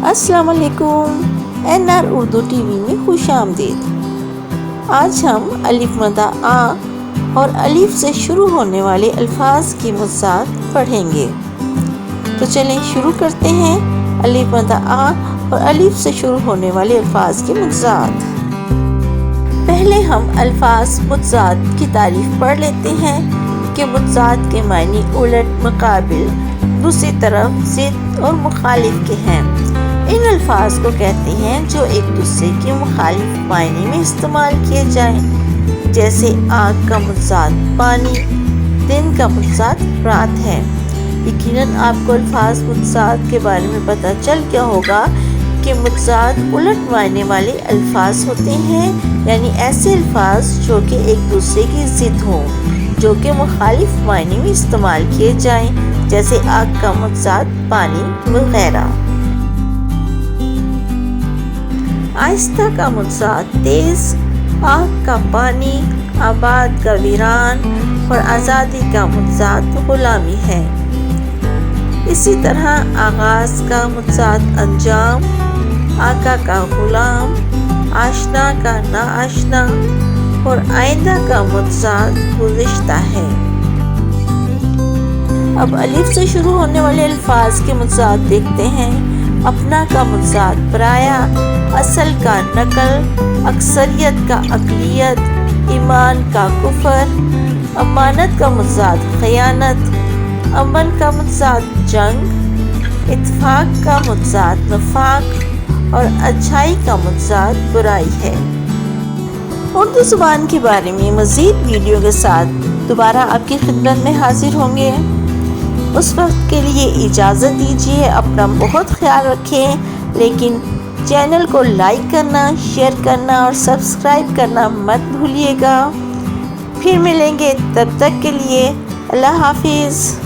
السلام علیکم، NR Urdu T V میں خوش آمدید۔ آج ہم الف مدہ آ اور الف سے شروع ہونے والے الفاظ کی مجزات پڑھیں گے۔ تو چلیں شروع کرتے ہیں الف مدہ آ اور الف سے شروع ہونے والے الفاظ کی مجزات۔ پہلے ہم الفاظ مجزات کی تعریف پڑھ لیتے ہیں کہ مجزات کے معنی الٹ، مقابل، دوسری طرف، ضد اور مخالف کے ہیں۔ ان الفاظ کو کہتے ہیں جو ایک دوسرے کے مخالف معنی میں استعمال کیے جائیں، جیسے آگ کا مجزات پانی، دن کا مجزات رات ہے۔ یقیناً آپ کو الفاظ مجزات کے بارے میں پتہ چل گیا ہوگا کہ مجزات الٹ معنی والے الفاظ ہوتے ہیں، یعنی ایسے الفاظ جو کہ ایک دوسرے کی ضد ہوں، جو کہ مخالف معنی میں استعمال کیے جائیں، جیسے آگ کا مجزات پانی وغیرہ۔ آہستہ کا مجزات تیز، آگ کا پانی، آباد کا ویران اور آزادی کا مجزات غلامی ہے۔ اسی طرح آغاز کا مجزات انجام، آقا کا غلام، آشنا کا ناآشنا اور آئندہ کا مجزات گزشتہ ہے۔ اب الف سے شروع ہونے والے الفاظ کے مجزات دیکھتے ہیں۔ اپنا کا مجزات پرایا، اصل کا نقل، اکثریت کا اقلیت، ایمان کا کفر، امانت کا مجزات خیانت، امن کا مجزات جنگ، اتفاق کا مجزات نفاق اور اچھائی کا مجزات برائی ہے۔ اردو زبان کے بارے میں مزید ویڈیو کے ساتھ دوبارہ آپ کی خدمت میں حاضر ہوں گے۔ اس وقت کے لیے اجازت دیجیے، اپنا بہت خیال رکھیں، لیکن چینل کو لائک کرنا، شیئر کرنا اور سبسکرائب کرنا مت بھولیے گا۔ پھر ملیں گے، تب تک کے لیے اللہ حافظ۔